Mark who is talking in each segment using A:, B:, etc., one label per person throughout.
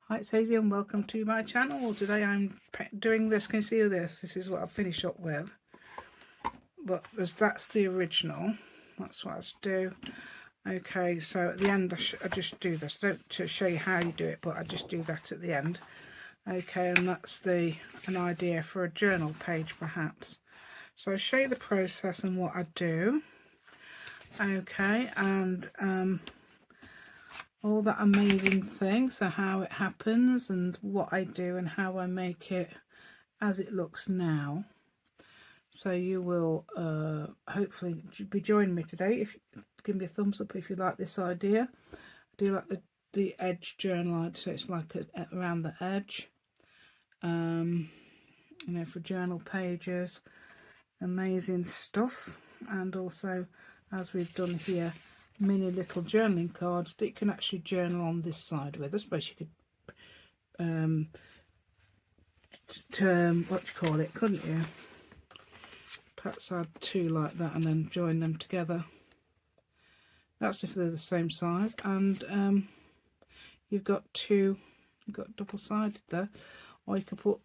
A: Hi, it's Hazy and welcome to my channel. Today I'm doing this. Can you see this? This is what I've finished up with. But that's the original. That's what I do. Okay, so at the end I just do this. I don't to show you how you do it, but I just do that at the end. Okay, and that's an idea for a journal page perhaps. So I'll show you the process and what I do. Okay, and all that amazing things, so how it happens and what I do and how I make it as it looks now. So you will hopefully be joining me today. If you give me a thumbs up if you like this idea. I do like the edge journal, so it's like around the edge, you know, for journal pages. Amazing stuff. And also, as we've done here, mini little journaling cards that you can actually journal on this side with. I suppose you could what do you call it, couldn't you? Perhaps add two like that and then join them together. That's if they're the same size. And you've got double-sided there, or you could put,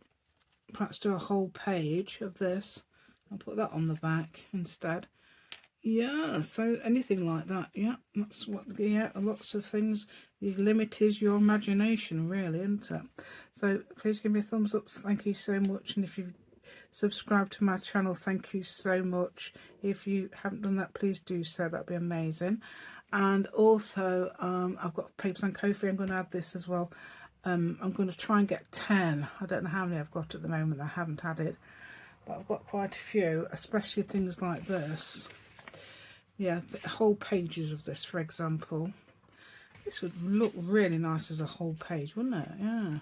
A: perhaps do a whole page of this and put that on the back instead. Yeah, so anything like that. Yeah, that's what, yeah, lots of things. The limit is your imagination, really, isn't it? So please give me a thumbs up. Thank you so much. And if you've subscribed to my channel, thank you so much. If you haven't done that, please do so. That'd be amazing. And also I've got papers on Ko-fi. I'm going to add this as well. I'm going to try and get 10. I don't know how many I've got at the moment. I haven't added, but I've got quite a few, especially things like this. Yeah, the whole pages of this, for example. This would look really nice as a whole page, wouldn't it? Yeah.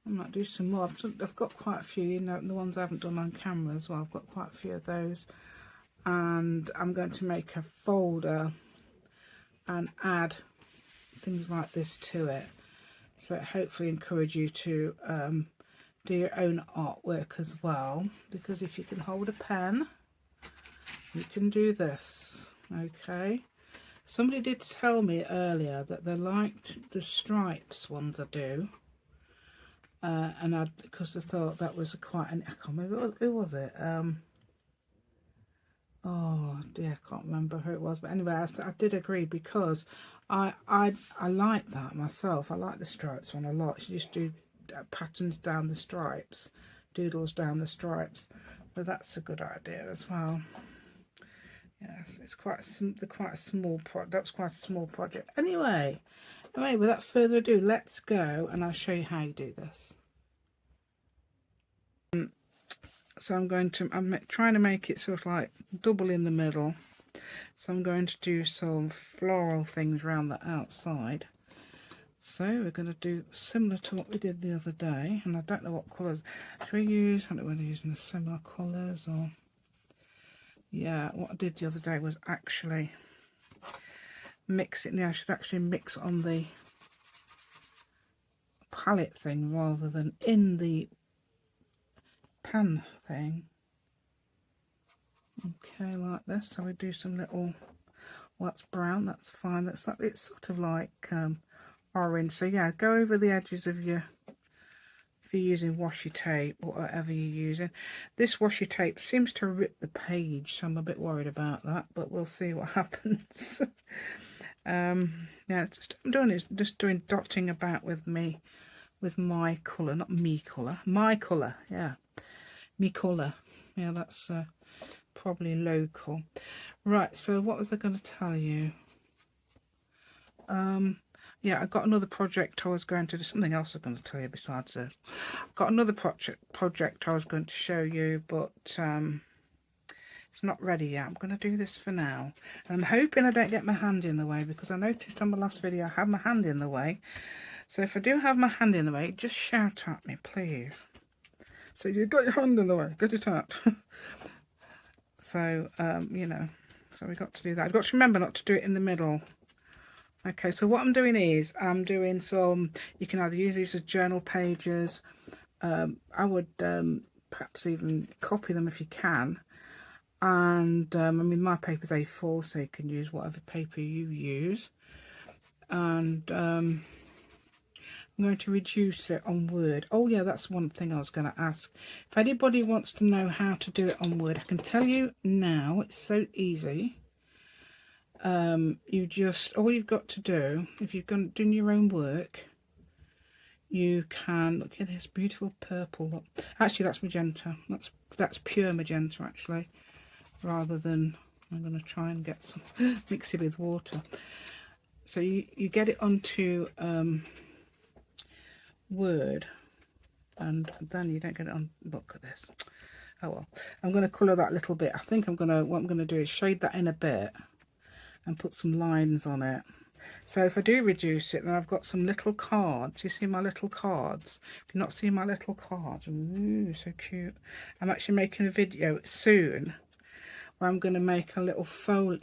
A: I might do some more. I've got quite a few, you know, the ones I haven't done on camera as well. I've got quite a few of those. And I'm going to make a folder and add things like this to it. So it hopefully encourage you to do your own artwork as well. Because if you can hold a pen, you can do this. Okay. Somebody did tell me earlier that they liked the stripes ones I do. And because they thought that was quite an, I can't remember, who was it? Oh dear, I can't remember who it was, but anyway, I did agree, because I like that myself. I like the stripes one a lot. You just do patterns down the stripes, doodles down the stripes, so that's a good idea as well. Yes, it's quite a small project. That's quite a small project. Anyway, without further ado, let's go and I'll show you how you do this. So I'm trying to make it sort of like double in the middle. So I'm going to do some floral things around the outside. So we're going to do similar to what we did the other day. And I don't know what colours should we use. I don't know whether we're using the similar colours or... Yeah, what I did the other day was actually mix it. Now I should actually mix on the palette thing rather than in the pan thing. Okay, like this. So we do some little, well, that's brown, that's fine. It's sort of like orange. So yeah, go over the edges of your, if you're using washi tape or whatever you're using. This washi tape seems to rip the page, so I'm a bit worried about that, but we'll see what happens. Yeah, it's just just doing dotting about with my colour, not me colour, my colour. Yeah, me colour. Yeah, that's probably local. Right, so what was I going to tell you? Yeah, I got another project I was going to do. Something else I was going to tell you besides this. I've got another project I was going to show you, but it's not ready yet. I'm going to do this for now. And I'm hoping I don't get my hand in the way, because I noticed on my last video I had my hand in the way. So if I do have my hand in the way, just shout at me, please. So you've got your hand in the way, get it out. So, you know, so we've got to do that. I've got to remember not to do it in the middle. Okay, so what I'm doing is I'm doing some, you can either use these as journal pages. I would perhaps even copy them if you can. And I mean, my paper's A4, so you can use whatever paper you use. And I'm going to reduce it on Word. Oh yeah, that's one thing I was going to ask. If anybody wants to know how to do it on Word, I can tell you now. It's so easy. You just, all you've got to do, if you've gone doing your own work, you can look at this beautiful purple. Look. Actually, that's magenta. That's pure magenta, actually, rather than, I'm going to try and get some mix it with water. So you get it onto Word, and then you don't get it on. Look at this. Oh well, I'm going to colour that little bit. I think what I'm going to do is shade that in a bit and put some lines on it. So if I do reduce it, then I've got some little cards. You see my little cards? If you're not seeing my little cards, ooh, so cute. I'm actually making a video soon where I'm going to make a little folder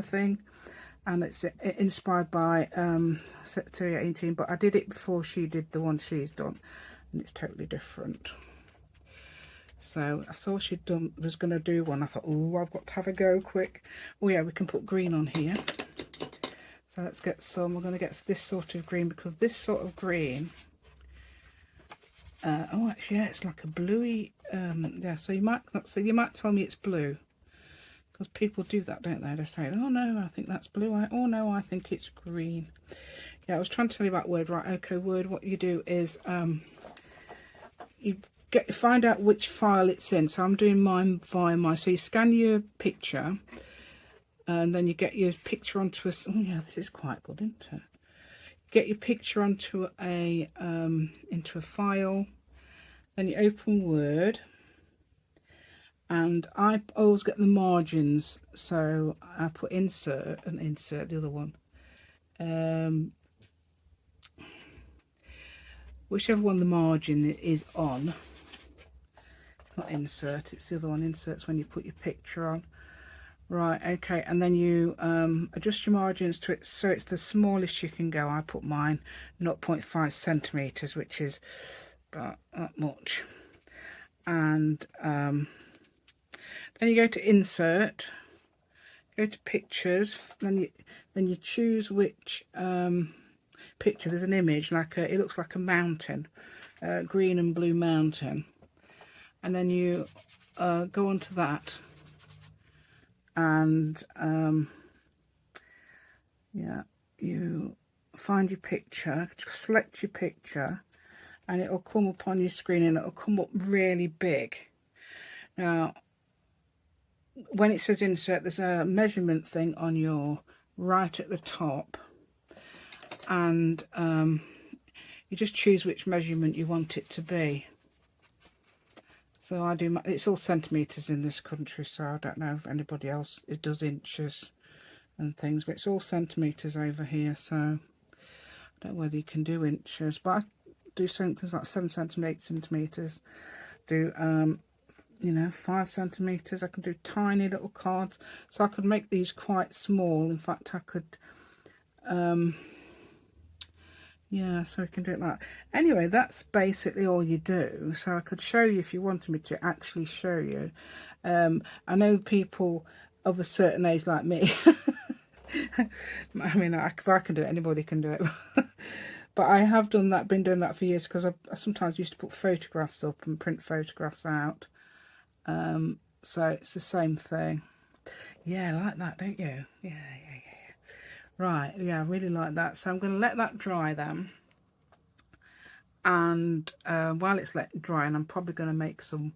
A: thing, and it's inspired by Secretary 18, but I did it before she did the one she's done, and it's totally different. So I saw she'd done, was going to do one. I thought, oh, I've got to have a go quick. Oh yeah, we can put green on here. So let's get some. We're going to get this sort of green, because this sort of green, oh actually, yeah, it's like a bluey, yeah, so you might tell me it's blue, because people do that, don't they? They say, oh no, I think that's blue. Oh no, I think it's green. Yeah, I was trying to tell you about Word. Right, okay, Word, what you do is you find out which file it's in. So I'm doing mine via my, so you scan your picture, and then you get your picture onto a, oh yeah, this is quite good, isn't it? Get your picture onto a into a file, then you open Word, and I always get the margins, so I put insert and insert the other one, whichever one the margin is on. It's not insert, it's the other one. Insert's when you put your picture on. Right, okay, and then you adjust your margins to it, so it's the smallest you can go. I put mine 0.5 centimeters, which is about that much. And then you go to insert, go to pictures, then you choose which picture. There's an image, like it looks like a mountain, green and blue mountain, and then you go onto that, and yeah, you find your picture, select your picture, and it'll come up on your screen, and it'll come up really big. Now when it says insert, there's a measurement thing on your right at the top, and you just choose which measurement you want it to be. So I do, it's all centimetres in this country, so I don't know if anybody else, it does inches and things, but it's all centimetres over here, so I don't know whether you can do inches, but I do things like 7 centimetres, do you know, 5 centimetres. I can do tiny little cards, so I could make these quite small. In fact, I could yeah, so we can do it like that. Anyway, that's basically all you do. So I could show you if you wanted me to actually show you. I know people of a certain age like me I mean, if I can do it, anybody can do it. But I have done that, been doing that for years, because I sometimes used to put photographs up and print photographs out. So it's the same thing. Yeah, like that, don't you? Yeah. Right, yeah, I really like that. So I'm going to let that dry then. And while it's drying, I'm probably going to make some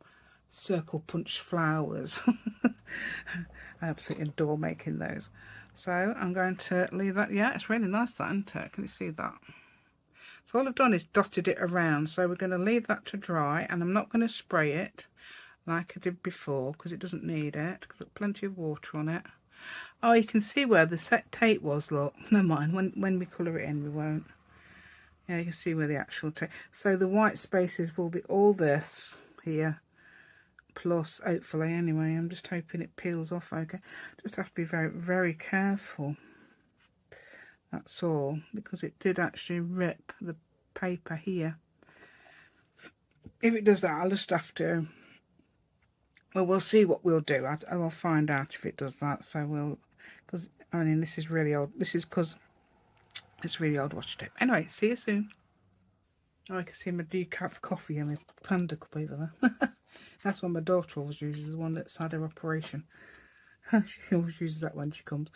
A: circle punch flowers. I absolutely adore making those. So I'm going to leave that. Yeah, it's really nice, that, isn't it? Can you see that? So all I've done is dotted it around. So we're going to leave that to dry, and I'm not going to spray it like I did before, because it doesn't need it, because there's plenty of water on it. Oh, you can see where the set tape was, look. Never mind, when we colour it in, we won't. Yeah, you can see where the actual tape. So the white spaces will be all this here, plus, hopefully, anyway. I'm just hoping it peels off okay. Just have to be very, very careful. That's all, because it did actually rip the paper here. If it does that, I'll just have to, well, we'll see what we'll do. I'll find out if it does that. So we'll, because I mean, this is really old. This is because It's really old washi tape. Anyway, see you soon. Oh, I can see my decaf coffee and my Panda cup over there. That's one my daughter always uses, the one that's had her operation. She always uses that when she comes.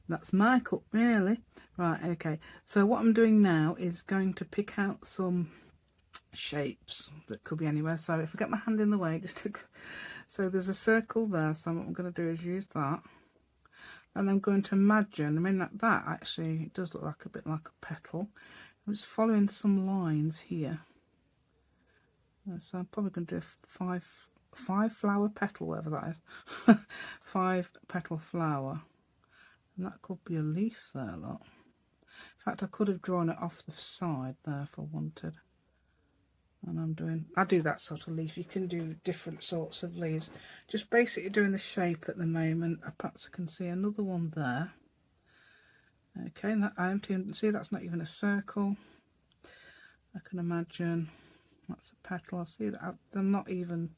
A: That's my cup, really. Right, okay. So what I'm doing now is going to pick out some shapes that could be anywhere. So if I get my hand in the way, just to... So there's a circle there, so what I'm going to do is use that. And I'm going to imagine, I mean, that actually it does look like a bit like a petal. I'm just following some lines here. So I'm probably going to do a five flower petal, whatever that is. 5 petal flower. And that could be a leaf there, look. In fact, I could have drawn it off the side there if I wanted. And I do that sort of leaf. You can do different sorts of leaves. Just basically doing the shape at the moment. Perhaps I can see another one there. Okay, and that I can see that's not even a circle. I can imagine that's a petal. I see that I'm not even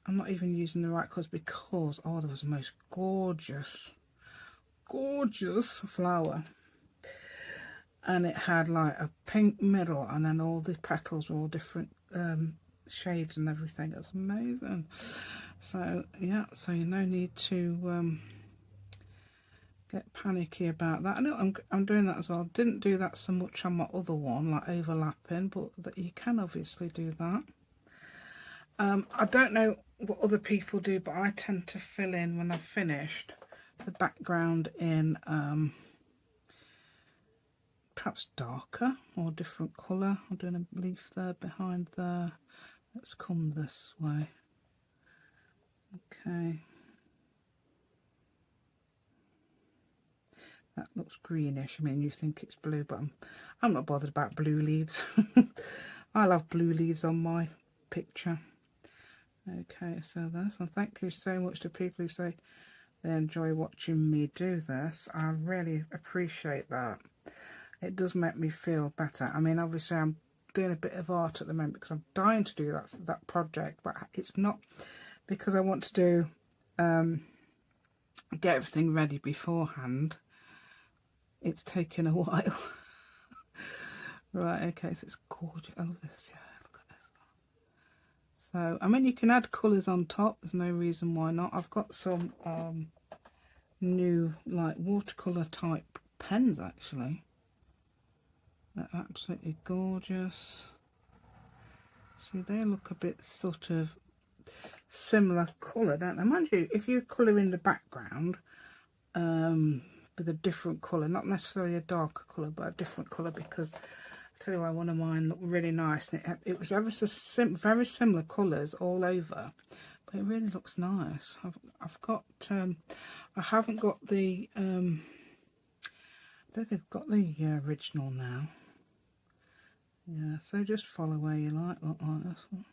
A: using the right colours because there was the most gorgeous flower, and it had like a pink middle, and then all the petals were all different shades and everything. It's amazing. So yeah, so you no need to get panicky about that. I know I'm doing that as well. Didn't do that so much on my other one, like overlapping, but that you can obviously do that. I don't know what other people do, but I tend to fill in when I've finished the background in perhaps darker or different colour. I'm doing a leaf there behind there. Let's come this way. Okay. That looks greenish. I mean, you think it's blue, but I'm not bothered about blue leaves. I'll have blue leaves on my picture. Okay, so that's, and thank you so much to people who say they enjoy watching me do this. I really appreciate that. It does make me feel better. I mean, obviously I'm doing a bit of art at the moment because I'm dying to do that project, but it's not because I want to do get everything ready beforehand. It's taken a while. Right, okay, so it's gorgeous. I love this, yeah, look at this. So, I mean, you can add colours on top. There's no reason why not. I've got some new, like, watercolour type pens, actually. They're absolutely gorgeous. See, they look a bit sort of similar colour, don't they? Mind you, if you colour in the background with a different colour, not necessarily a darker colour, but a different colour, because I tell you why, one of mine looked really nice, and it was ever so very similar colours all over, but it really looks nice. I've got I haven't got the I don't think I've got the original now. Yeah, so just follow where you like, look like this one.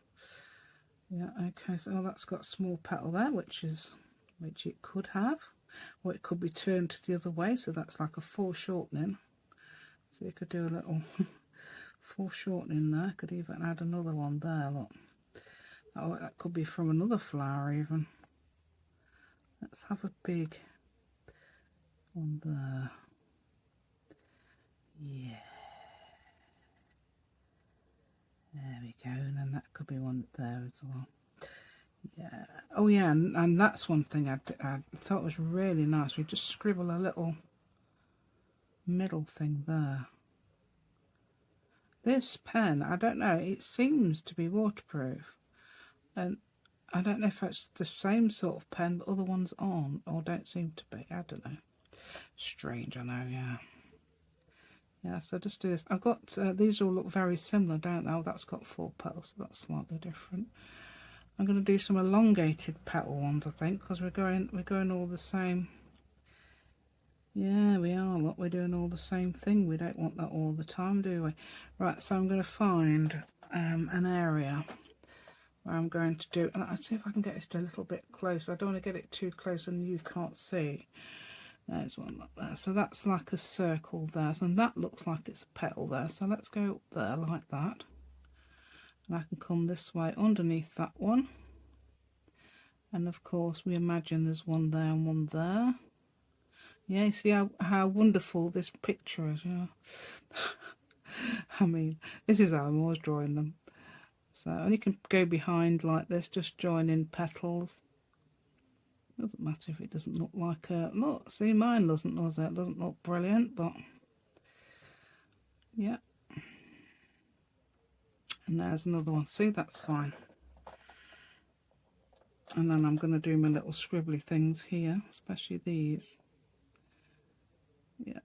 A: Yeah, okay, so that's got a small petal there, which it could have, or it could be turned the other way, so that's like a foreshortening. So you could do a little foreshortening there. Could even add another one there, look. Oh, that could be from another flower even. Let's have a big one there. Yeah. There we go, and then that could be one there as well. Yeah. Oh yeah, and that's one thing I thought was really nice. We just scribble a little middle thing there. This pen, I don't know, it seems to be waterproof, and I don't know if it's the same sort of pen but other ones aren't, or don't seem to be. I don't know. Strange, I know, yeah. Yeah, so just do this. I've got, these all look very similar, don't they? Oh, that's got 4 petals, so that's slightly different. I'm going to do some elongated petal ones, I think, because we're going all the same. Yeah, we are. Look, we're doing all the same thing. We don't want that all the time, do we? Right, so I'm going to find an area where I'm going to do, and I'll see if I can get it a little bit close. I don't want to get it too close and you can't see. There's one like that. So that's like a circle there. So that looks like it's a petal there. So let's go up there like that. And I can come this way underneath that one. And of course we imagine there's one there and one there. Yeah, you see how wonderful this picture is, yeah. I mean, this is how I'm always drawing them. So, and you can go behind like this, just join in petals. Doesn't matter if it doesn't look like a... Look, see, mine doesn't, does it? It doesn't look brilliant, but... Yeah. And there's another one. See, that's fine. And then I'm going to do my little scribbly things here, especially these. Yeah.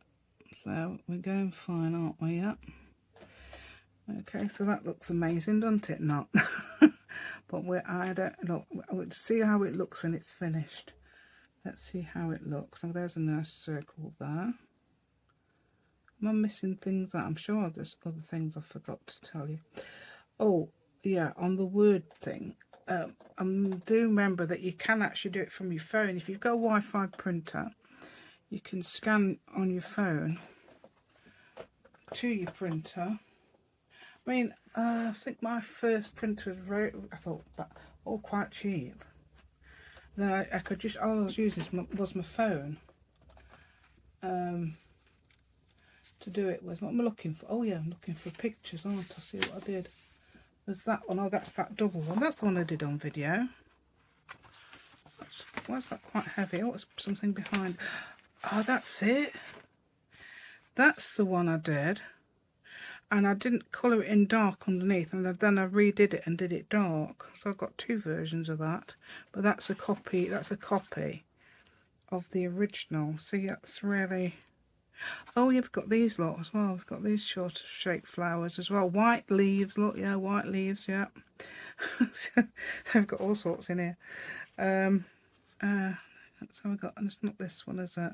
A: So we're going fine, aren't we? Yeah. Okay, so that looks amazing, doesn't it? Not. But I don't know. We'll see how it looks when it's finished. Let's see how it looks. So there's a nice circle there. Am I missing things out? I'm sure there's other things I forgot to tell you. Oh, yeah, on the word thing. I do remember that you can actually do it from your phone. If you've got a Wi-Fi printer, you can scan on your phone to your printer. I mean, I think my first printer was I thought that all quite cheap. Then I could just, all I was using was my phone. To do it with. What am I looking for? Oh yeah, I'm looking for pictures, aren't I? See what I did. There's that one. Oh, that's that double one. That's the one I did on video. Why is that quite heavy? Oh, it's something behind. Oh, that's it. That's the one I did. And I didn't colour it in dark underneath, and then I redid it and did it dark. So I've got two versions of that. But that's a copy. That's a copy of the original. See, that's really... Oh, yeah, we've got these lot as well. We've got these short shaped flowers as well. White leaves, look, yeah, white leaves, yeah. So we've got all sorts in here. So we've got, and it's not this one, is it?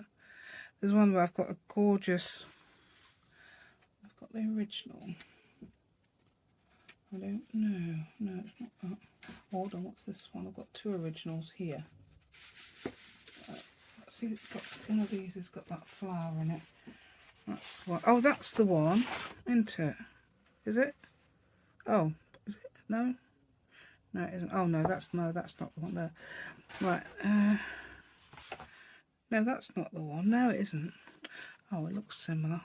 A: There's one where I've got a gorgeous... I've got the original. I don't know. No, it's not that. Hold on, what's this one? I've got two originals here. See, it's got, one of these has got that flower in it. That's what. Oh, that's the one, isn't it? Is it? Oh, is it? No, no, it isn't. Oh no, that's not the one there. Right. No, that's not the one. No, it isn't. Oh, it looks similar.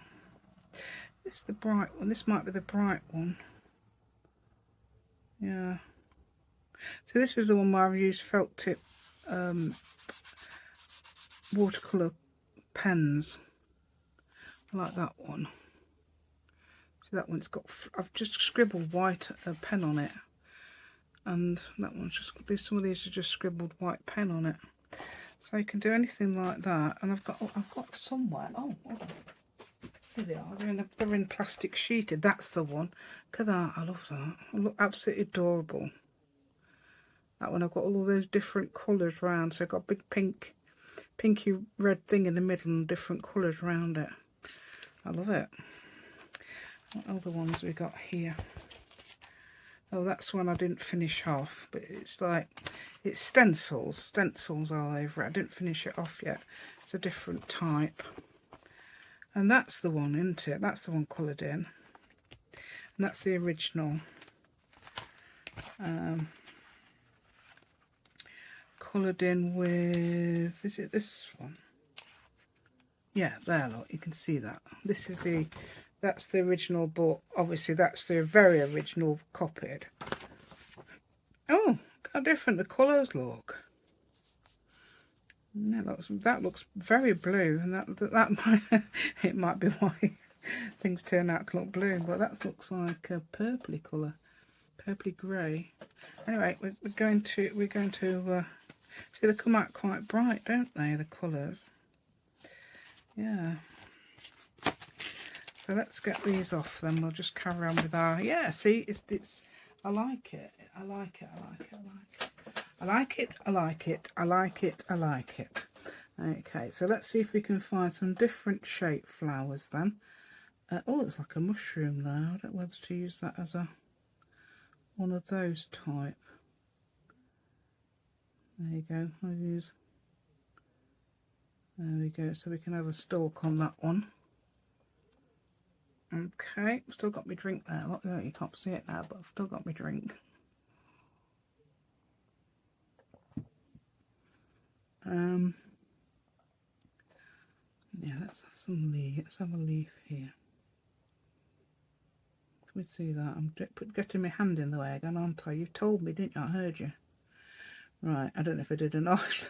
A: It's the bright one. This might be the bright one. Yeah. So this is the one where I've used felt tip watercolour pens. I like that one. See, that one's got... I've just scribbled white pen on it. And that one's just got some of these are just scribbled white pen on it, so you can do anything like that. And I've got somewhere, oh hold on, here they are, they're in plastic sheeted. That's the one. Look at that, I love that. They look absolutely adorable. That one I've got all of those different colours round, so I've got a big pinky red thing in the middle and different colours around it. I love it. What other ones we got here? Oh, that's one I didn't finish off, but it's like, it's stencils all over it. I didn't finish it off yet. It's a different type. And that's the one, isn't it? That's the one coloured in. And that's the original. Coloured in with, is it this one? Yeah, there, look, you can see that. This is the... That's the original, but obviously that's the very original copied. Oh, look how different the colours look. That looks very blue, and that might it might be why things turn out to look blue. But that looks like a purpley colour, purpley grey. Anyway, we're going to see, they come out quite bright, don't they? The colours. Yeah. So let's get these off, then we'll just carry on with our... Yeah, see, it's I like it. I like it. I like it. I like it. I like it. I like it. I like it. Okay, so let's see if we can find some different shaped flowers then. Oh, it's like a mushroom there. I don't know whether to use that as a one of those type. There you go. I'll use... There we go. So we can have a stalk on that one. Okay, still got my drink there. Look, you can't see it now, but I've still got my drink. Yeah, let's have some leaf. Let's have a leaf here. Can we see that? I'm getting my hand in the way again, aren't I? You told me, didn't you? I heard you. Right, I don't know if I did or not.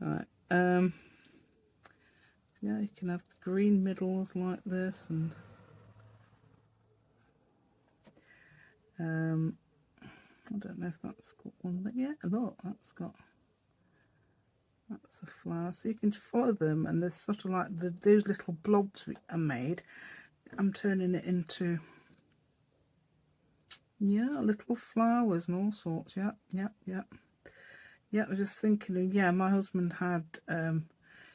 A: Right. Yeah, you can have the green middles like this, and I don't know if that's got one there. Yeah, look, that's a flower. So you can follow them, and there's sort of like those little blobs are made. I'm turning it into, yeah, little flowers and all sorts. Yeah, yeah, yeah. Yeah, I was just thinking, yeah, my husband had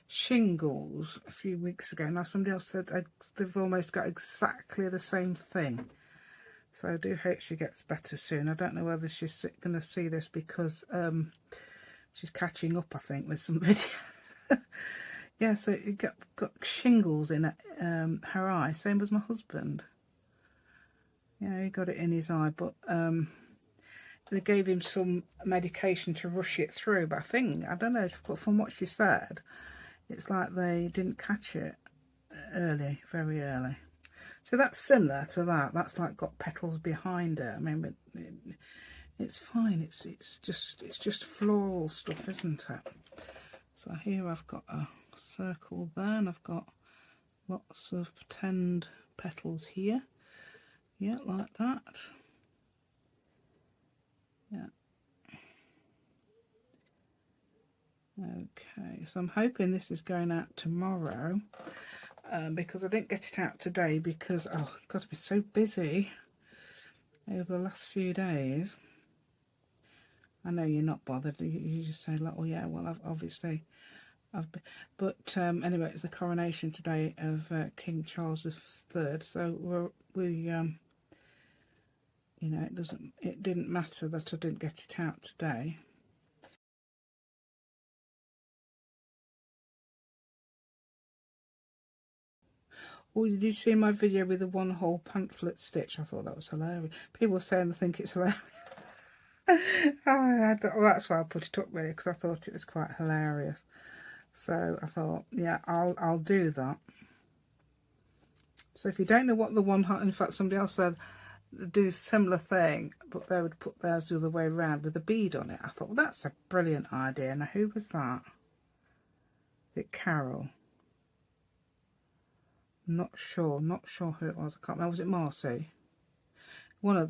A: shingles a few weeks ago. Now somebody else said they've almost got exactly the same thing. So I do hope she gets better soon. I don't know whether she's going to see this because she's catching up, I think, with some videos. Yeah, so you got shingles in her eye, same as my husband. Yeah, he got it in his eye, but they gave him some medication to rush it through. But I don't know, but from what she said, it's like they didn't catch it early, very early. So that's similar to that. That's like got petals behind it. I mean, it's fine. It's just floral stuff, isn't it? So here I've got a circle there, and I've got lots of pretend petals here. Yeah, like that. Yeah. Okay, so I'm hoping this is going out tomorrow, because I didn't get it out today because I've got to be so busy over the last few days. I know you're not bothered. You just say like, oh yeah, well, but anyway, it's the coronation today of King Charles III. So you know, it didn't matter that I didn't get it out today. Oh, did you see my video with the one hole pamphlet stitch? I thought that was hilarious. People were saying they think it's hilarious. Well, that's why I put it up really, because I thought it was quite hilarious. So I thought, yeah, I'll do that. So if you don't know what the one hole, in fact somebody else said do a similar thing, but they would put theirs the other way around with a bead on it. I thought, well, that's a brilliant idea. Now who was that? Is it Carol? Not sure who it was. I can't remember. Was it Marcy? One of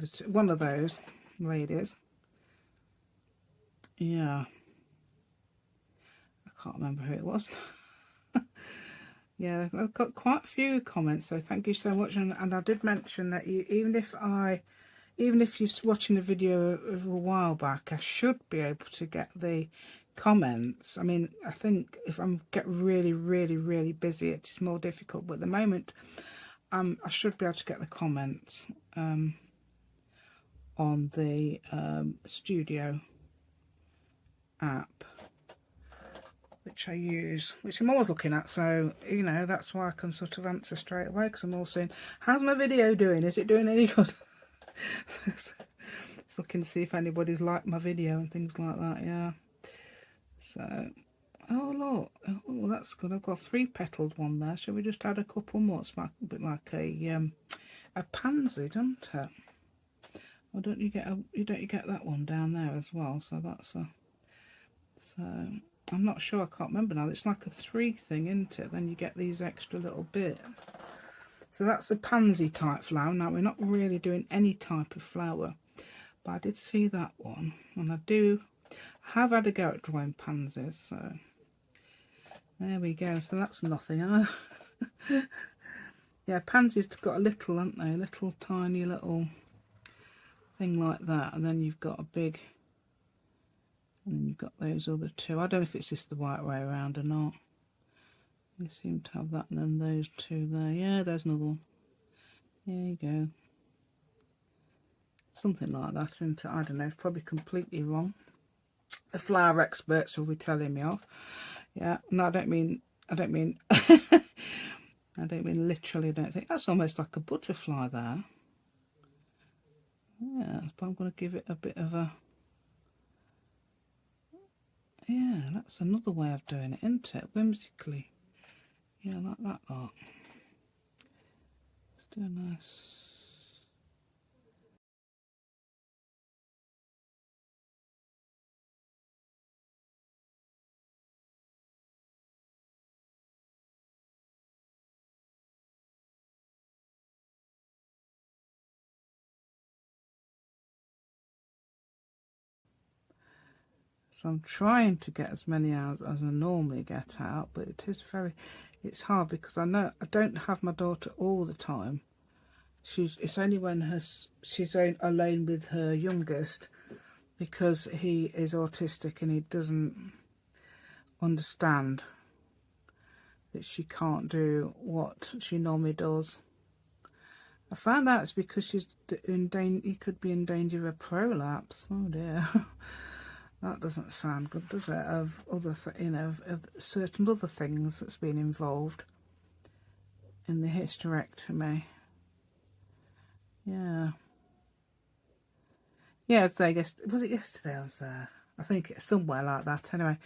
A: those ladies. Yeah, I can't remember who it was. Yeah, I've got quite a few comments, so thank you so much. And I did mention that even if you're watching a video of a while back, I should be able to get the comments. I mean, I think if I'm get really busy, it's more difficult. But at the moment, I should be able to get the comments on the Studio app, which I use, which I'm always looking at, so you know, that's why I can sort of answer straight away, because I'm all saying, how's my video doing, is it doing any good? It's looking to see if anybody's liked my video and things like that. Yeah, so oh look, oh that's good, I've got a 3-petaled one there. Shall we just add a couple more? It's a bit like a pansy, doesn't it? Or don't you get that one down there as well? So that's a, so I'm not sure, I can't remember now. It's like a 3 thing, isn't it? Then you get these extra little bits. So that's a pansy type flower. Now we're not really doing any type of flower, but I did see that one, and I have had a go at drawing pansies. So there we go. So that's nothing. Yeah, pansies got a little, haven't they? A little tiny little thing like that, and then you've got a big. And then you've got those other 2. I don't know if it's just the right way around or not. You seem to have that, and then those 2 there. Yeah, there's another one. There you go. Something like that, isn't it? I don't know. It's probably completely wrong. The flower experts will be telling me off. Yeah. No, I don't mean I don't mean literally. I don't think that's almost like a butterfly there. Yeah, but I'm going to give it a bit of a. Yeah, that's another way of doing it, isn't it? Whimsically. Yeah, like that lot. Still nice. So I'm trying to get as many hours as I normally get out, but it's hard because I know I don't have my daughter all the time. It's only when she's alone with her youngest, because he is autistic and he doesn't understand that she can't do what she normally does. I found out it's because she's he could be in danger of a prolapse. Oh dear. That doesn't sound good, does it? Of other, of certain other things that's been involved in the hysterectomy. Yeah. Yeah, so I guess, was it yesterday I was there? I think it's somewhere like that. Anyway,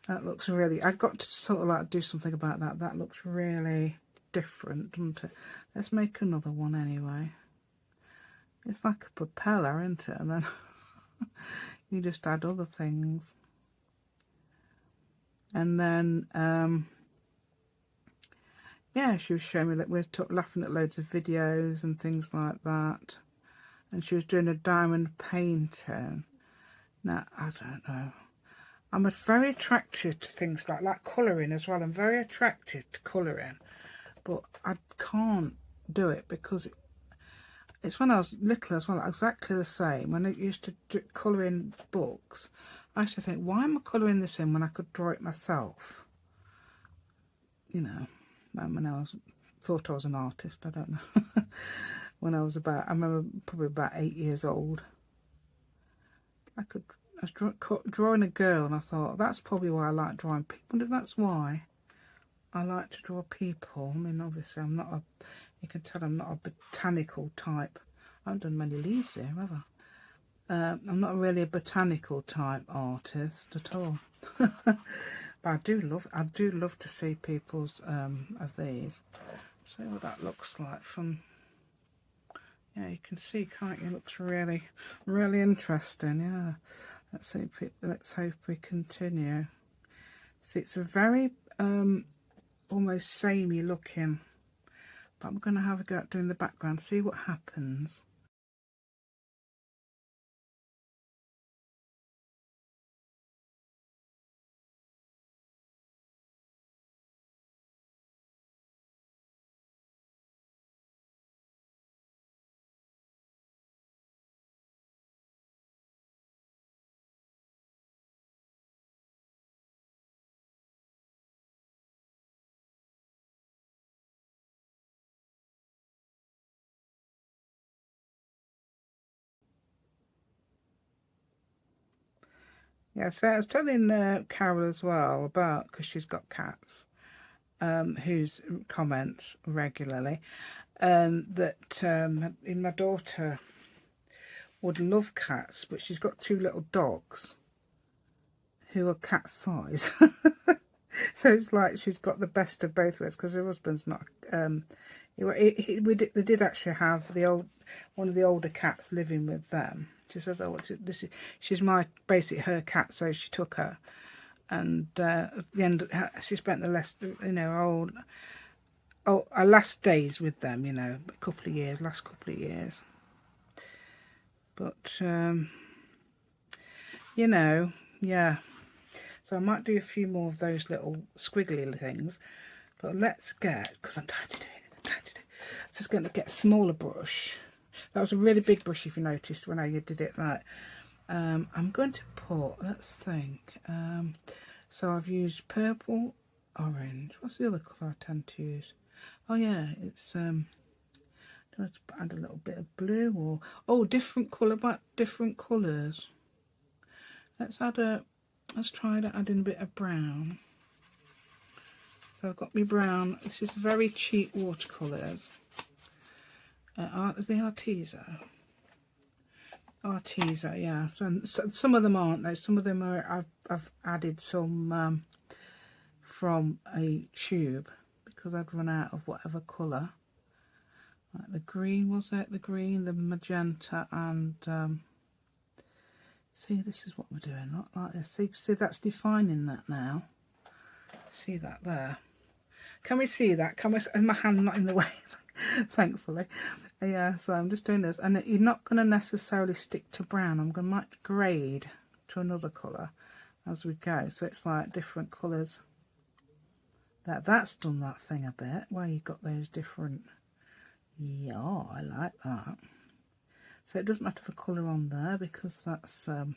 A: that looks really, I've got to sort of like do something about that. That looks really different, doesn't it? Let's make another one anyway. It's like a propeller, isn't it? And then you just add other things. And then, yeah, she was showing me that we're laughing at loads of videos and things like that. And she was doing a diamond painting. Now, I don't know. I'm very attracted to things like colouring as well. I'm very attracted to colouring. But I can't do it because it's when I was little as well, exactly the same. When I used to colour in books, I used to think, why am I colouring this in when I could draw it myself? You know, when I thought I was an artist, I don't know. When I remember probably about 8 years old, I was drawing a girl, and I thought, that's probably why I like drawing people. I wonder if that's why I like to draw people. I mean, obviously, you can tell I'm not a botanical type. I haven't done many leaves here, have I? I'm not really a botanical type artist at all. But I do love to see people's of these. See what that looks like from. Yeah, you can see, can't you? It looks really, really interesting. Yeah, let's hope we continue. See, it's a very almost samey looking. But I'm going to have a go at doing the background, see what happens. Yeah, so I was telling Carol as well about, because she's got cats, whose comments regularly, that my daughter would love cats, but she's got 2 little dogs who are cat size. So it's like she's got the best of both worlds, because her husband's not. They did actually have one of the older cats living with them. She said, "Oh, she's her cat," so she took her. And at the end, she spent the our last days with them. Last couple of years. But yeah. So I might do a few more of those little squiggly things. But let's because I'm tired to do it. I'm just going to get a smaller brush. That was a really big brush, if you noticed, when I did it right. I'm going to put, let's think. So I've used purple, orange. What's the other colour I tend to use? Oh yeah, it's let's add a little bit of blue, or different colour, but different colours. Let's try to add in a bit of brown. So I've got my brown. This is very cheap watercolours. Is the Arteza, yeah. So some of them aren't though. Some of them are. I've added some from a tube, because I'd run out of whatever colour. Like the green, was it? The green, the magenta, and see, this is what we're doing, not like this. See, that's defining that now. See that there? Can we see that? Can we? And my hand not in the way, thankfully. Yeah, so I'm just doing this, and you're not going to necessarily stick to brown. I'm going to might grade to another colour as we go, so it's like different colours. That's done that thing a bit where you've got those different. Yeah, I like that. So it doesn't matter for colour on there because that's and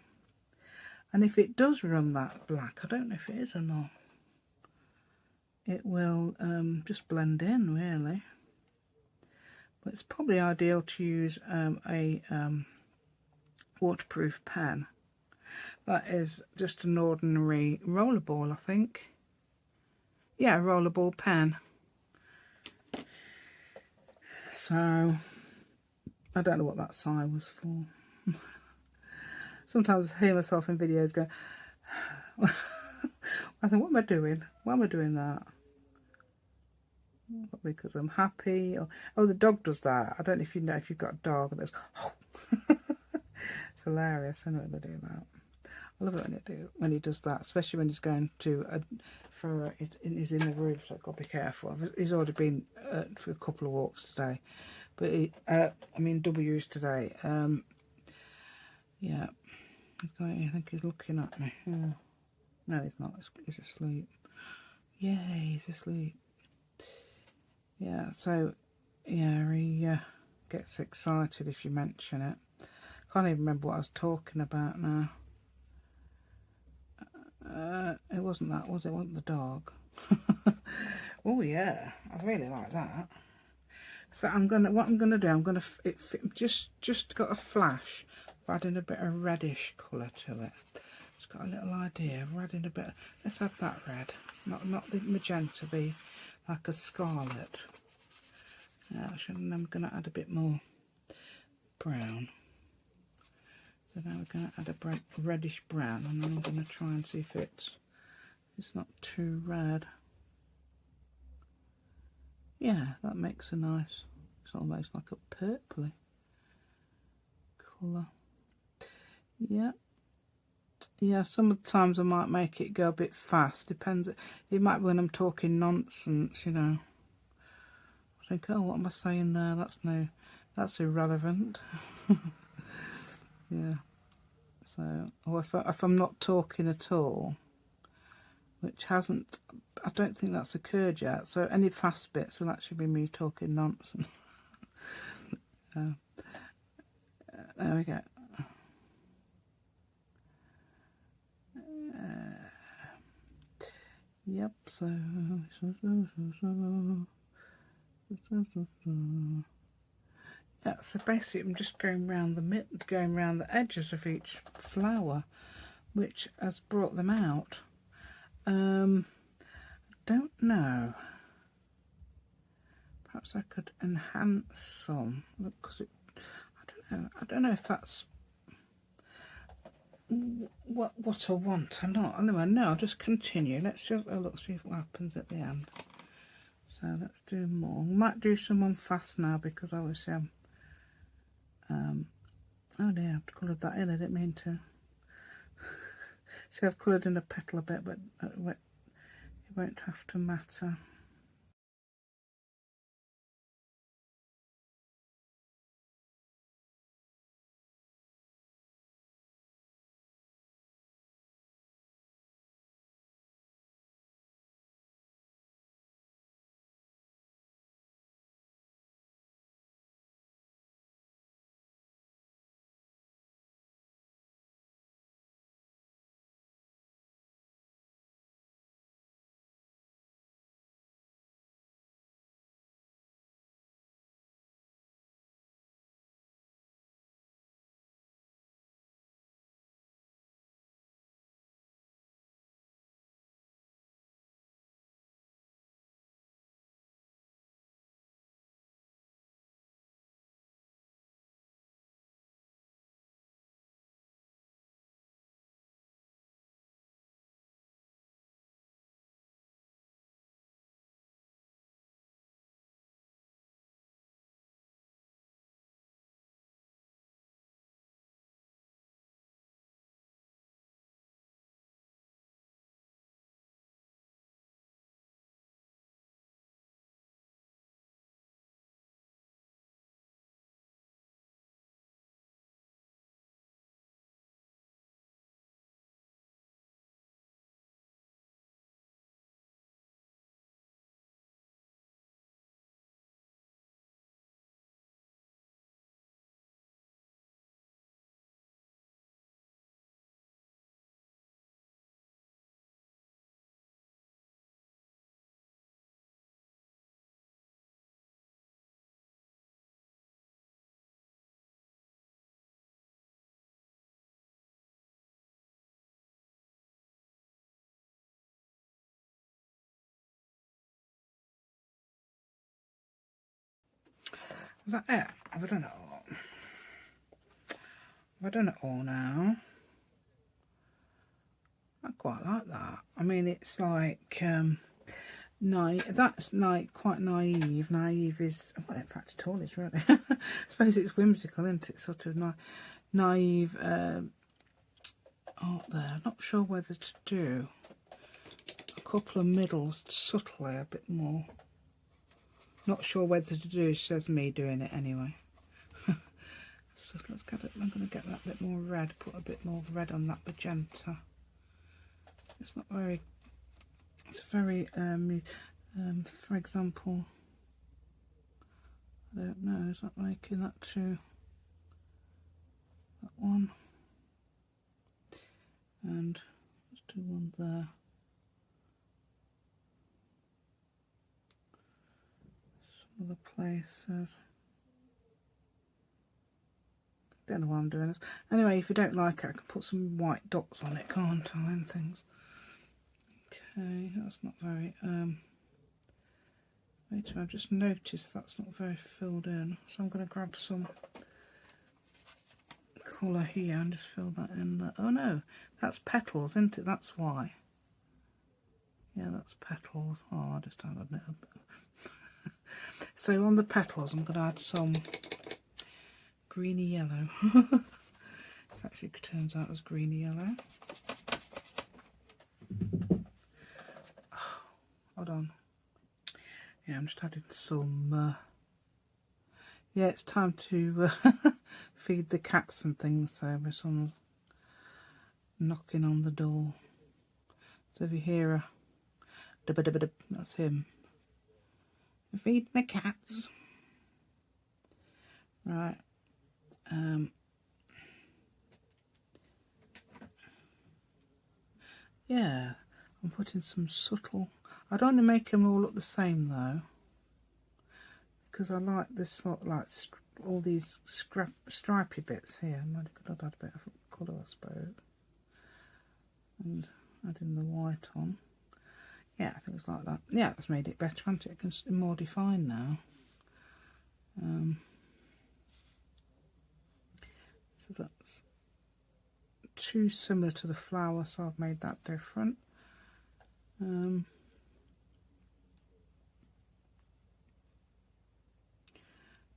A: if it does run that black, I don't know if it is or not, it will just blend in really. But it's probably ideal to use a waterproof pen. That is just an ordinary rollerball, I think. Yeah, rollerball pen. So I don't know what that sigh was for. Sometimes I hear myself in videos going, I think, what am I doing? Why am I doing that? Probably because I'm happy. Or, oh, the dog does that. I don't know if you know, if you've got a dog and there's, oh. It's hilarious. I know when they do that. I love it when he does that, especially when he's going to he's in the room, so I've got to be careful. He's already been for a couple of walks today, but I mean W's today. Yeah, I think he's looking at me. Yeah. No, he's not. He's asleep. Yeah, he's asleep. Yeah, so yeah, he gets excited if you mention it. Can't even remember what I was talking about now. It wasn't that, was it? It wasn't the dog. Oh yeah, I really like that. So what I'm gonna do, I'm gonna just got a flash of adding a bit of reddish colour to it. Just got a little idea of adding a bit. Let's add that red, not the magenta, be like a scarlet. And I'm gonna add a bit more brown. So now we're going to add a reddish brown, and then I'm going to try and see if it's not too red. Yeah, that makes a nice, it's almost like a purpley colour. Yeah. Yeah, sometimes I might make it go a bit fast, depends. It might be when I'm talking nonsense, you know. I think, oh, what am I saying there? That's irrelevant. Yeah. So, or if I'm not talking at all, which hasn't, I don't think that's occurred yet. So any fast bits will actually be me talking nonsense. There we go. Yep. So yeah. So basically, I'm just going around the edges of each flower, which has brought them out. Don't know. Perhaps I could enhance some because I don't know if that's what I want or not. Anyway, no, I'll just continue. Let's just see what happens at the end. So let's do more. We might do some on fast now because obviously I'm oh dear, I've coloured that in. I didn't mean to. See, I've coloured in the petal a bit, but it won't have to matter. Is that it? Have I done it all? Have I done it all now? I quite like that. I mean, it's like that's like quite naive. Naive is, well, in fact, it all is really. I suppose it's whimsical, isn't it? Sort of naive art there. I'm not sure whether to do a couple of middles subtly a bit more. Not sure whether to do. Says me doing it anyway. So let's get it. I'm going to get that bit more red. Put a bit more red on that magenta. It's not very. It's very. For example, I don't know. Is that making that too? That one. And let's do one there. Some other places. Don't know why I'm doing this. Anyway, if you don't like it, I can put some white dots on it, can't I, and things. Okay, that's not very, wait, I've just noticed that's not very filled in. So I'm going to grab some colour here and just fill that in there. Oh no, that's petals, isn't it? That's why. Yeah, that's petals. Oh, I just added a bit. So on the petals, I'm going to add some greeny yellow. It actually turns out as greeny yellow. Oh, hold on. Yeah, I'm just adding some. Yeah, it's time to feed the cats and things. So there's someone knocking on the door. So if you hear a dub dub dub, that's him. Feeding the cats. Right. Yeah, I'm putting some subtle. I don't want to make them all look the same though, because I like this sort of like all these stripy bits here. I might have add a bit of colour, I suppose, and adding the white on. Yeah, I think it's like that. Yeah, that's made it better, hasn't it? It's more defined now. So that's too similar to the flower, so I've made that different.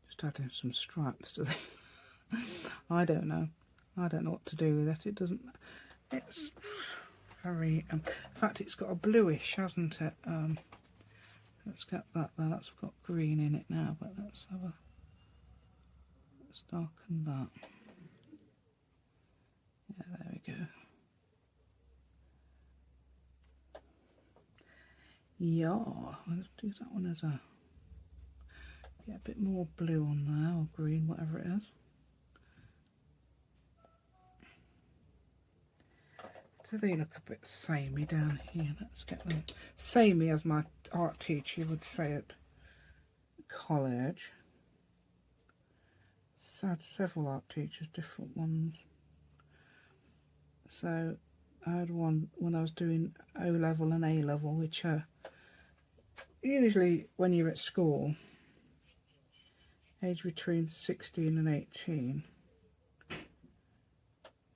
A: Just adding some stripes to the I don't know what to do with it. It doesn't, it's very in fact it's got a bluish, hasn't it? Let's get that there. That's got green in it now, but let's darken that. Yeah, there we go. Yeah, let's do that one as a, get a bit more blue on there, or green, whatever it is. So they look a bit samey down here. Let's get them samey, as my art teacher would say at college. So I had several art teachers, different ones. So I had one when I was doing O level and A level, which are usually when you're at school, age between 16 and 18.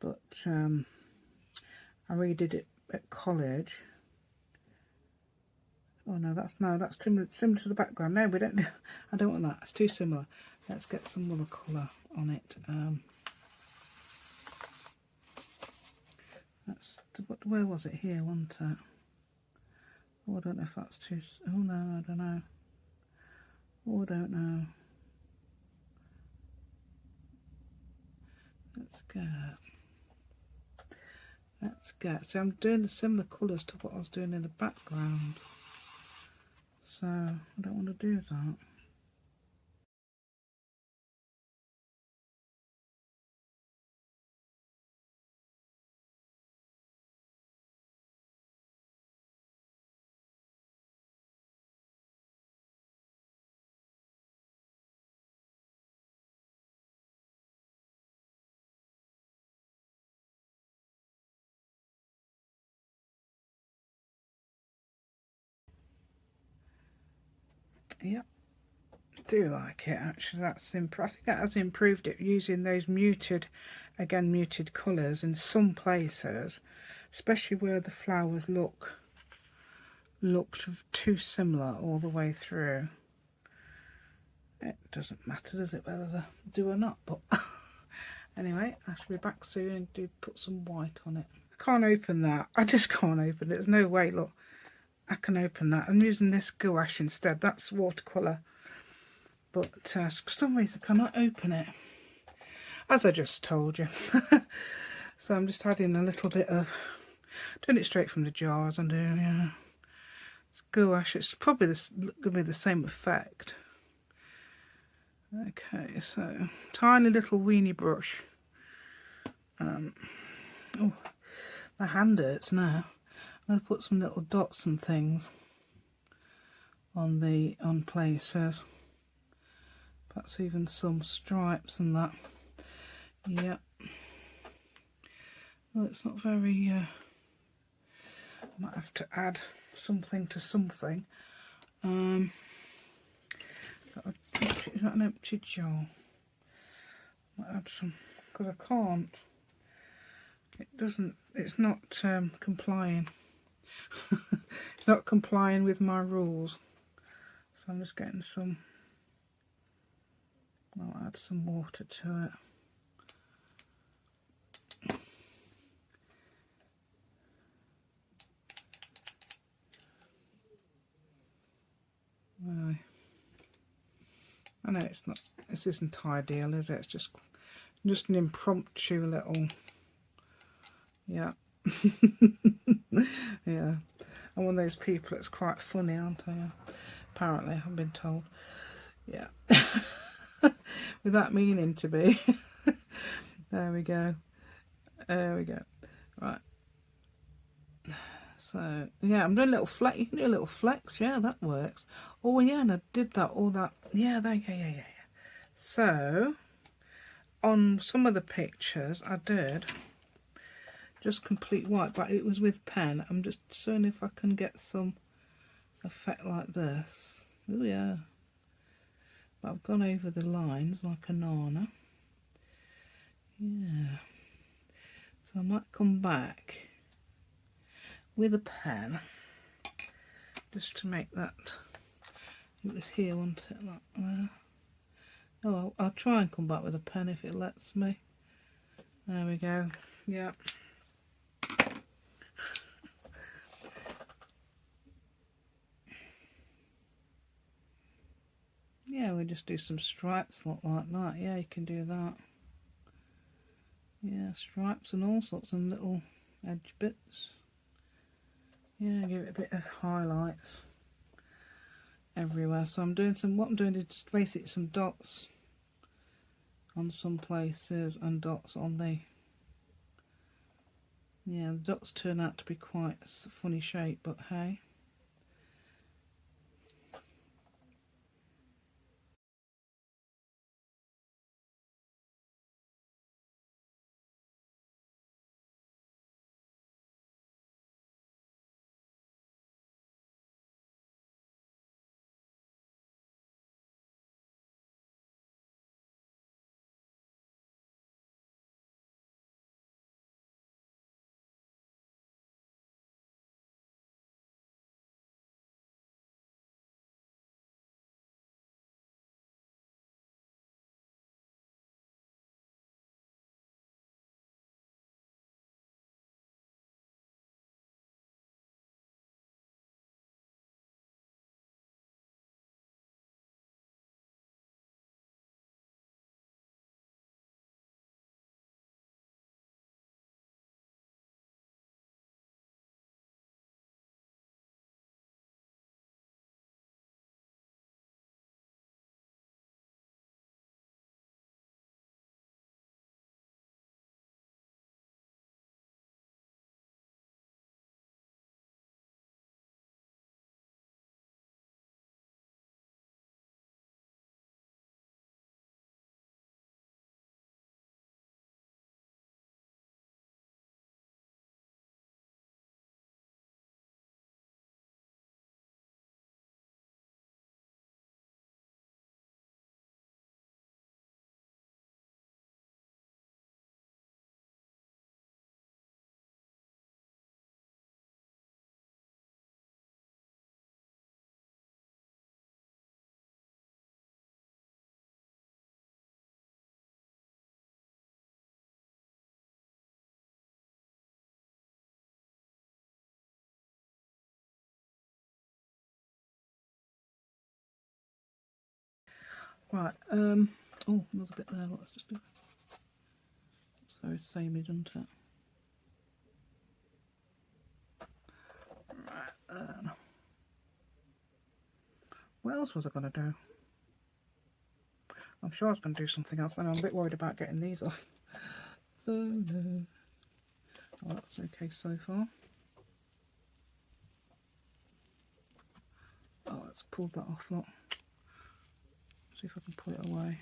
A: But I redid it at college. Oh no, that's similar to the background. No, we don't. I don't want that. It's too similar. Let's get some other colour on it. Where was it? Here, wasn't it? Oh, I don't know if that's too. Oh no, I don't know. Oh, I don't know. Let's get. So I'm doing the similar colours to what I was doing in the background. So I don't want to do that. Yep. do like it actually. I think that has improved it using those muted colours in some places, especially where the flowers looked too similar all the way through. It doesn't matter, does it, whether they do or not, but anyway, I shall be back soon and put some white on it. I can't open that. I just can't open it. There's no way, look, I can open that. I'm using this gouache instead. That's watercolour. But for some reason I cannot open it, as I just told you. So I'm just adding a little bit of, doing it straight from the jars. I'm doing, yeah, it's gouache. It's probably going to be the same effect. Okay, so tiny little weenie brush. Oh, my hand hurts now. I'm going to put some little dots and things on places. Perhaps even some stripes and that. Yep. Well, it's not very. I might have to add something to something. Is that an empty jar? Might add some, because I can't. It doesn't. It's not complying. It's not complying with my rules. So I'm just getting some. I'll add some water to it. I know it's not. This isn't ideal, is it? It's just an impromptu little. Yeah. Yeah. I'm one of those people that's quite funny, aren't I? Apparently, I've been told. Yeah. Without meaning to be. There we go. There we go. Right. So, yeah, I'm doing a little flex. You can do a little flex. Yeah, that works. Oh, yeah, and I did that, all that. Yeah, yeah. So, on some of the pictures, I did just complete white, but it was with pen. I'm just seeing if I can get some effect like this. Oh, yeah. But I've gone over the lines like a nana. Yeah. So I might come back with a pen just to make that. It was here, wasn't it? Like there. Oh, I'll try and come back with a pen if it lets me. There we go. Yeah. Yeah, we'll just do some stripes like that. Yeah, you can do that. Yeah, stripes and all sorts of little edge bits. Yeah, give it a bit of highlights everywhere. So I'm doing what I'm doing is basically some dots on some places and dots on the. Yeah, the dots turn out to be quite a funny shape, but hey. Right, oh, another bit there, let's just do it. It's very samey, doesn't it? Right, what else was I going to do? I'm sure I was going to do something else, but I'm a bit worried about getting these off. Oh no. Oh, that's okay so far. Oh, let's pull that off, look. See if I can pull it away.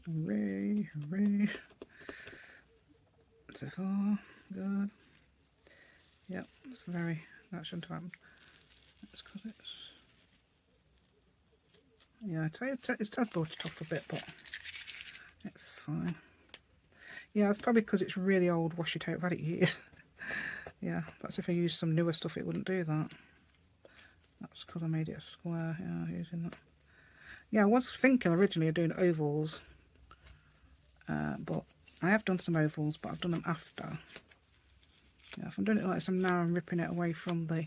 A: Hooray, hooray. So far, good. Yep, it's very, that shouldn't have happened. That's because it's, yeah, it's brought it off a bit, but it's fine. Yeah, it's probably because it's really old washi tape. I've had it years. Yeah, that's if I used some newer stuff, it wouldn't do that. That's because I made it a square, yeah, using that. Yeah, I was thinking originally of doing ovals, but I have done some ovals, but I've done them after. Yeah, if I'm doing it like this, now I'm ripping it away from the,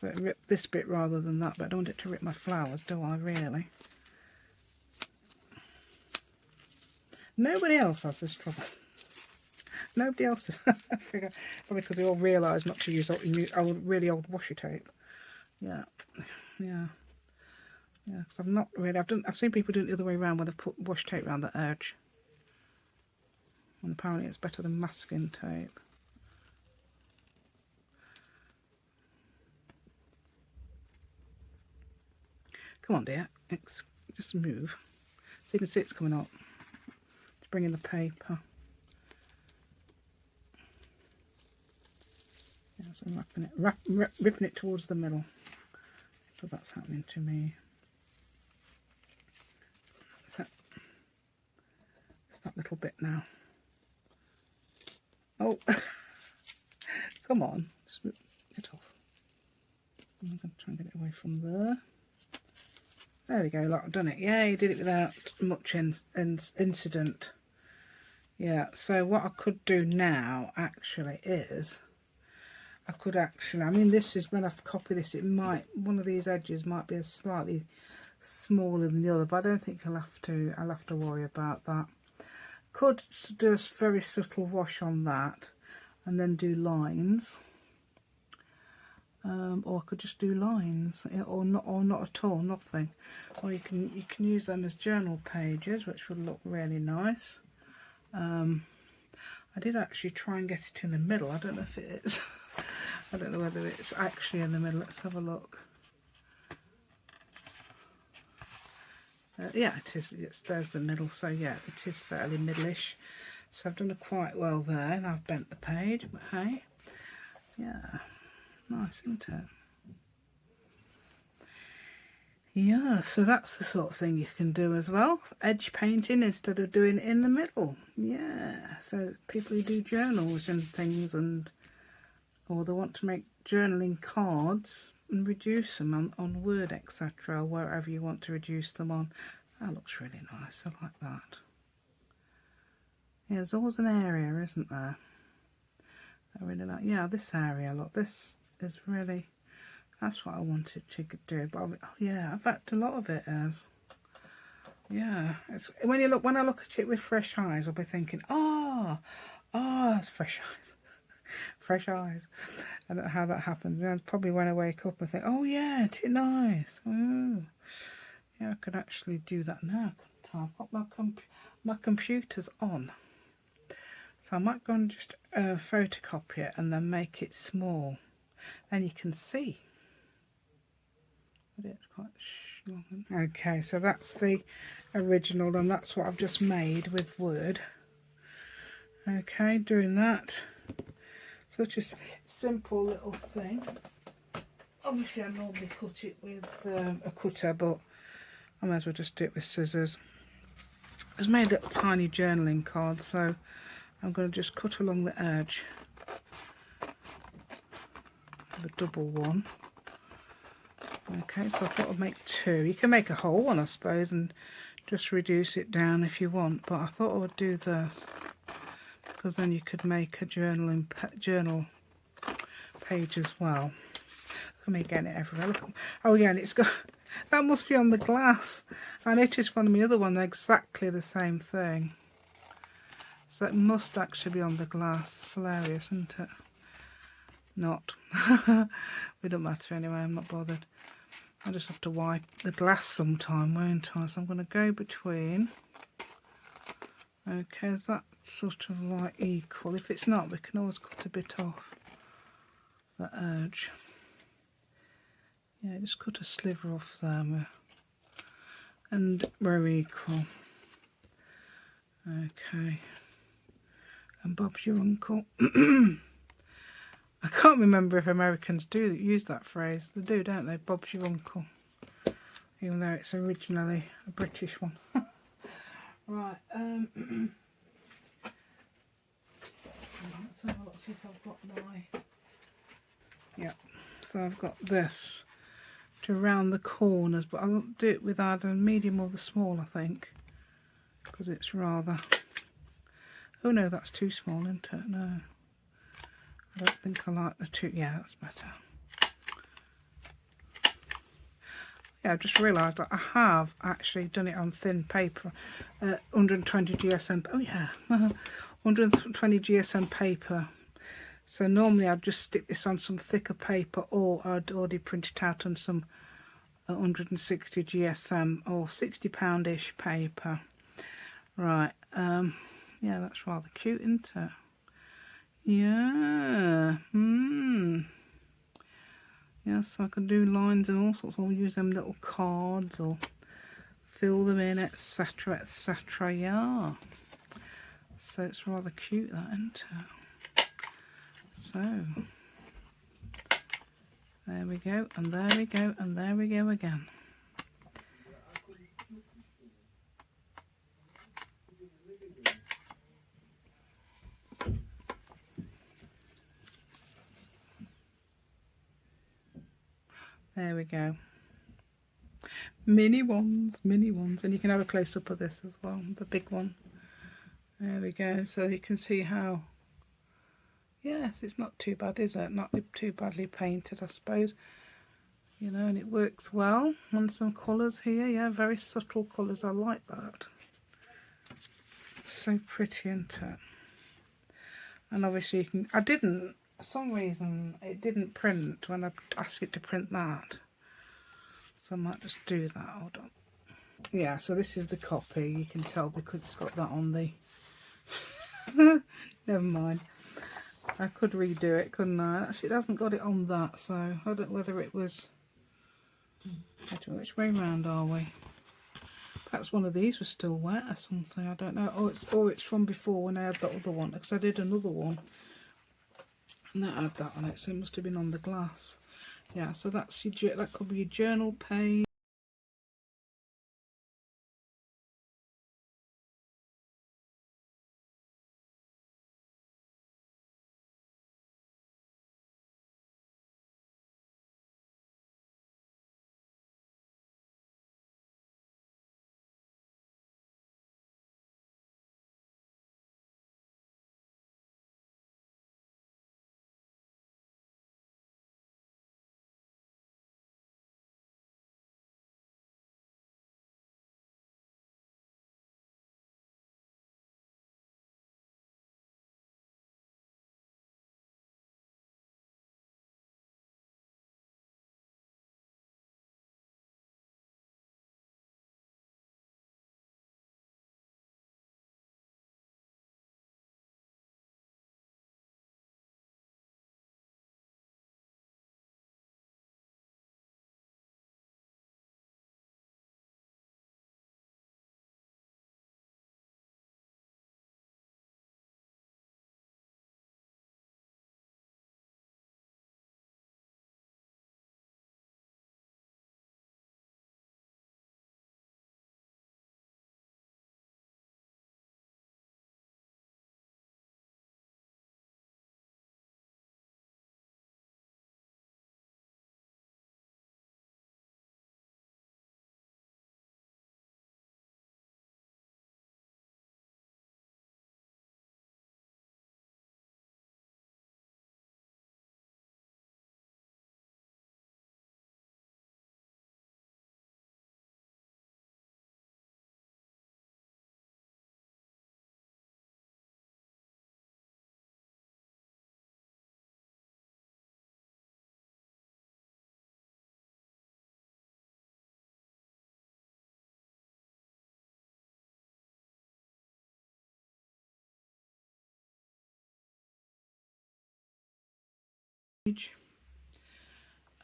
A: so it rip this bit rather than that, but I don't want it to rip my flowers, do I really? Nobody else has this trouble. Nobody else does. I figure probably because they all realise not to use really old washi tape. Yeah, yeah, yeah. Because I've not really. I've seen people do it the other way around, where they put washi tape around the edge, and apparently it's better than masking tape. Come on, dear. Just move. So you can see it's coming up. It's bringing the paper. Yeah, so I'm ripping it towards the middle, because that's happening to me. So it's that little bit now. Oh, come on, just rip it off. I'm going to try and get it away from there. There we go, look, I've done it. Yeah, you did it without much incident. Yeah, so what I could do now actually is, I could actually, I mean, this is, when I copy this, it might, one of these edges might be slightly smaller than the other, but I don't think I'll have to worry about that. Could do a very subtle wash on that and then do lines. Or I could just do lines, or not at all, nothing. Or you can use them as journal pages, which would look really nice. I did actually try and get it in the middle. I don't know if it is. I don't know whether it's actually in the middle. Let's have a look. Yeah, it is. There's the middle. So yeah, it is fairly middle-ish. So I've done it quite well there, and I've bent the page. But hey, yeah. Nice, isn't it? Yeah, so that's the sort of thing you can do as well. Edge painting instead of doing it in the middle. Yeah, so people who do journals and things, or they want to make journaling cards and reduce them on Word, etc., or wherever you want to reduce them on. That looks really nice. I like that. Yeah, there's always an area, isn't there? I really like. Yeah, this area. Look, this is really, that's what I wanted to do. But yeah, in fact, a lot of it is. Yeah, it's when I look at it with fresh eyes, I'll be thinking, it's fresh eyes, fresh eyes. I don't know how that happens. You know, probably when I wake up, I think, oh yeah, it's nice. Oh, yeah, I could actually do that now. I've got my computer's on. So I might go and just photocopy it and then make it small. Then you can see. But it's quite long. Okay, so that's the original, and that's what I've just made with Word. Okay, doing that. Such a simple little thing. Obviously I normally cut it with a cutter, but I might as well just do it with scissors. I've made little tiny journaling cards, so I'm going to just cut along the edge of a double one. Okay, so I thought I'd make two. You can make a whole one, I suppose, and just reduce it down if you want, but I thought I would do this because then you could make a journal page as well. Look at me getting it everywhere. Look, oh yeah, and it's got, that must be on the glass. I noticed one of my other ones exactly the same thing. So it must actually be on the glass. It's hilarious, isn't it? Not. It don't matter anyway, I'm not bothered. I'll just have to wipe the glass sometime, won't I? So I'm going to go between. Okay, is that sort of like equal? If it's not, we can always cut a bit off the edge. Yeah, just cut a sliver off there. And we're equal. Okay. And Bob's your uncle. I can't remember if Americans do use that phrase. They do, don't they? Bob's your uncle. Even though it's originally a British one. Right. So let's see if I've got my... Yeah. So I've got this to round the corners, but I'll do it with either the medium or the small, I think. Because it's rather... Oh no, that's too small, isn't it? No. I don't think I like the two. Yeah, that's better. Yeah, I've just realised that I have actually done it on thin paper. 120 GSM. Oh yeah. 120 GSM paper. So normally I'd just stick this on some thicker paper, or I'd already print it out on some 160 GSM or £60-ish paper. Right. Yeah, that's rather cute, isn't it? Yeah. Yeah, so I can do lines and all sorts. I'll use them little cards or fill them in, etc, etc. Yeah. So it's rather cute, that, isn't it? So there we go, and there we go, and there we go again. There we go. Mini ones, and you can have a close-up of this as well, the big one. There we go, so you can see how, yes, it's not too bad, is it? Not too badly painted, I suppose. You know, and it works well. And some colours here, yeah, very subtle colours, I like that. So pretty, isn't it? And obviously you can, I didn't, for some reason, it didn't print when I asked it to print that. So I might just do that, hold on. Yeah, so this is the copy, you can tell because it's got that on the... Never mind. I could redo it, couldn't I? Actually, it hasn't got it on that, so I don't know whether it was... I don't know which way round are we? Perhaps one of these was still wet or something, I don't know. Oh, it's from before when I had the other one, because I did another one. And that had that on it, so it must have been on the glass. Yeah, so that's your, that could be your journal page.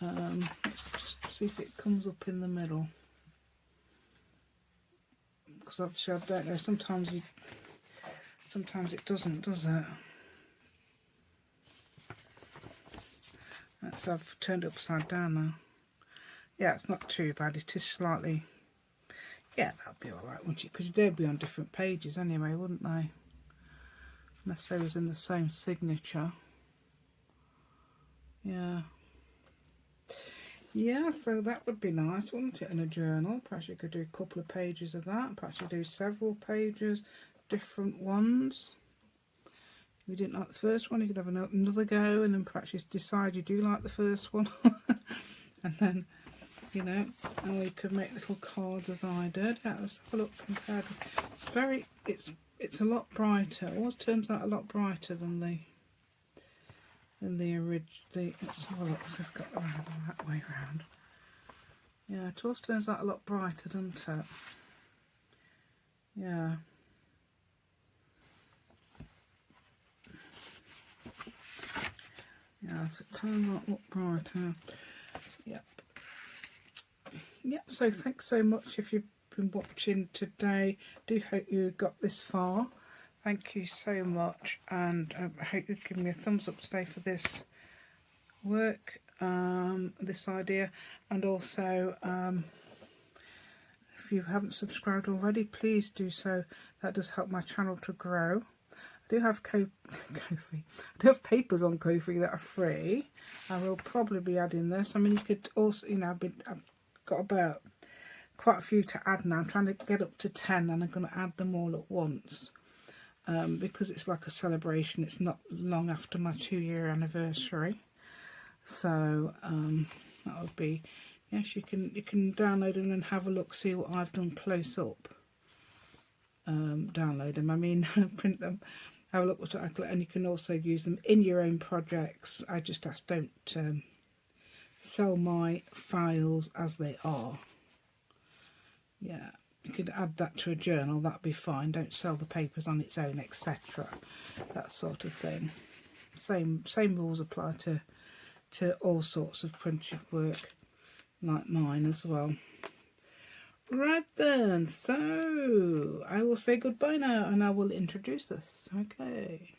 A: Let's just see if it comes up in the middle, because obviously I don't know, sometimes it doesn't, does it? That's, I've turned it upside down now. Yeah, it's not too bad. It is slightly, yeah, that'll be alright, wouldn't it? Because they'd be on different pages anyway, wouldn't they? Unless they was in the same signature. Yeah. Yeah, so that would be nice, wouldn't it, in a journal? Perhaps you could do a couple of pages of that. Perhaps you do several pages, different ones. If you didn't like the first one, you could have another go, and then perhaps you decide you do like the first one. And then, you know, or you could make little cards as I did. Yeah, let's have a look compared. It's very, it's a lot brighter. It always turns out a lot brighter than the original. Let's have a look. So I've got that way around. Yeah, it always turns out a lot brighter, doesn't it? Yeah. Yeah, so it turns out a lot brighter. Yep. Yep, so thanks so much if you've been watching today. Do hope you got this far. Thank you so much, and I hope you've given me a thumbs up today for this work, this idea, and also if you haven't subscribed already, please do so. That does help my channel to grow. I do have Ko-fi. I do have papers on Ko-fi that are free. I will probably be adding this. I mean, you could also, you know, I've got about quite a few to add now. I'm trying to get up to 10, and I'm going to add them all at once. Because it's like a celebration. It's not long after my 2-year anniversary, so that would be, yes, you can download them and have a look, see what I've done close up. Download them, I mean print them, have a look what I collect, and you can also use them in your own projects. I just don't sell my files as they are. Yeah. You could add that to a journal, that'd be fine. Don't sell the papers on its own, etc. That sort of thing. Same rules apply to all sorts of printed work like mine as well. Right then, so I will say goodbye now, and I will introduce this. Okay.